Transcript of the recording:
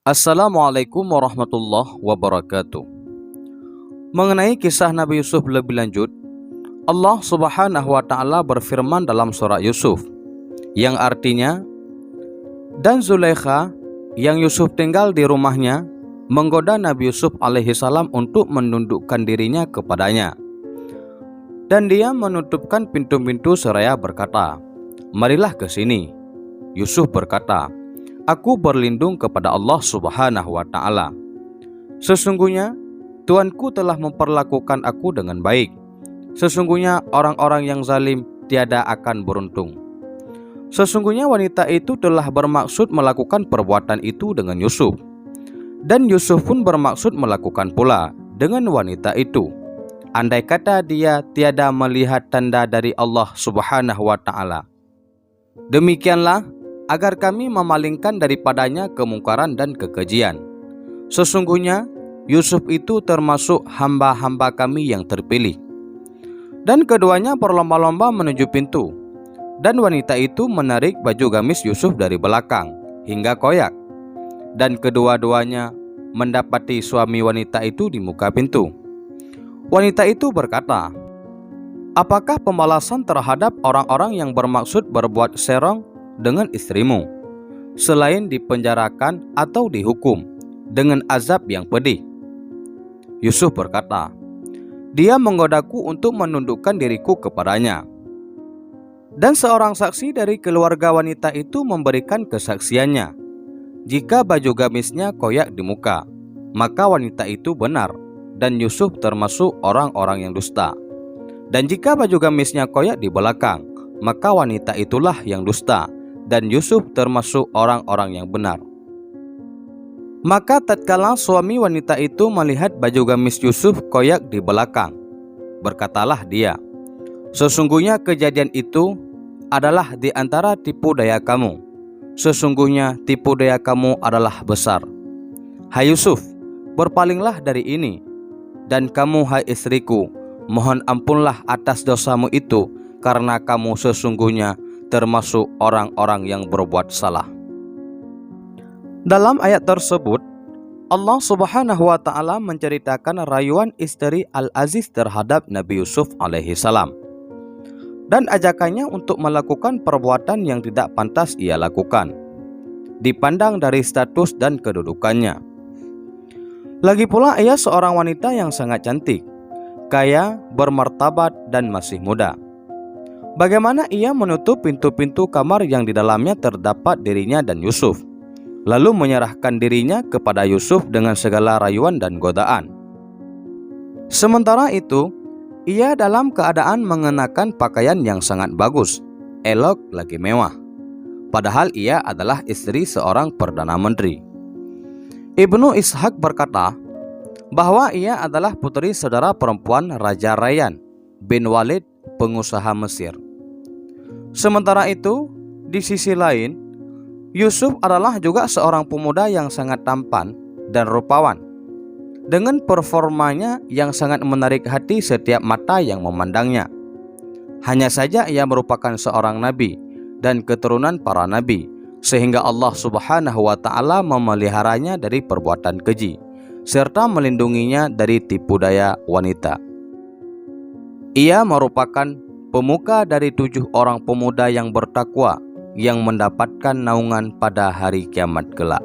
Assalamualaikum warahmatullahi wabarakatuh. Mengenai kisah Nabi Yusuf lebih lanjut, Allah Subhanahu wa Ta'ala berfirman dalam surah Yusuf, yang artinya, dan Zulaikha yang Yusuf tinggal di rumahnya menggoda Nabi Yusuf alaihi salam untuk menundukkan dirinya kepadanya. Dan dia menutupkan pintu-pintu seraya berkata, "Marilah ke sini." Yusuf berkata, "Aku berlindung kepada Allah Subhanahu wa Ta'ala. Sesungguhnya Tuanku telah memperlakukan aku dengan baik. Sesungguhnya orang-orang yang zalim tiada akan beruntung." Sesungguhnya wanita itu telah bermaksud melakukan perbuatan itu dengan Yusuf, dan Yusuf pun bermaksud melakukan pula dengan wanita itu, andai kata dia tiada melihat tanda dari Allah Subhanahu wa Ta'ala. Demikianlah agar kami memalingkan daripadanya kemungkaran dan kekejian. Sesungguhnya Yusuf itu termasuk hamba-hamba kami yang terpilih. Dan keduanya berlomba-lomba menuju pintu, dan wanita itu menarik baju gamis Yusuf dari belakang hingga koyak, dan kedua-duanya mendapati suami wanita itu di muka pintu. Wanita itu berkata, "Apakah pembalasan terhadap orang-orang yang bermaksud berbuat serong dengan istrimu, selain dipenjarakan atau dihukum dengan azab yang pedih?" Yusuf berkata, "Dia menggodaku untuk menundukkan diriku kepadanya." Dan seorang saksi dari keluarga wanita itu memberikan kesaksiannya, jika baju gamisnya koyak di muka, maka wanita itu benar, dan Yusuf termasuk orang-orang yang dusta. Dan jika baju gamisnya koyak di belakang, maka wanita itulah yang dusta, dan Yusuf termasuk orang-orang yang benar. Maka tatkala suami wanita itu melihat baju gamis Yusuf koyak di belakang, berkatalah dia, "Sesungguhnya kejadian itu adalah di antara tipu daya kamu. Sesungguhnya tipu daya kamu adalah besar. Hai Yusuf, berpalinglah dari ini, dan kamu hai istriku, mohon ampunlah atas dosamu itu, karena kamu sesungguhnya termasuk orang-orang yang berbuat salah." Dalam ayat tersebut, Allah Subhanahu wa Ta'ala menceritakan rayuan istri Al-Aziz terhadap Nabi Yusuf alaihi salam, dan ajakannya untuk melakukan perbuatan yang tidak pantas ia lakukan, dipandang dari status dan kedudukannya. Lagi pula ia seorang wanita yang sangat cantik, kaya, bermartabat, dan masih muda. Bagaimana ia menutup pintu-pintu kamar yang di dalamnya terdapat dirinya dan Yusuf, lalu menyerahkan dirinya kepada Yusuf dengan segala rayuan dan godaan. Sementara itu, ia dalam keadaan mengenakan pakaian yang sangat bagus, elok lagi mewah, padahal ia adalah istri seorang Perdana Menteri. Ibnu Ishaq berkata bahwa ia adalah putri saudara perempuan Raja Rayyan bin Walid, pengusaha Mesir. Sementara itu, di sisi lain, Yusuf adalah juga seorang pemuda yang sangat tampan dan rupawan, dengan performanya yang sangat menarik hati setiap mata yang memandangnya. Hanya saja ia merupakan seorang nabi dan keturunan para nabi, sehingga Allah Subhanahu wa Ta'ala memeliharanya dari perbuatan keji, serta melindunginya dari tipu daya wanita. Ia merupakan pemuka dari 7 orang pemuda yang bertakwa, yang mendapatkan naungan pada hari kiamat kelak.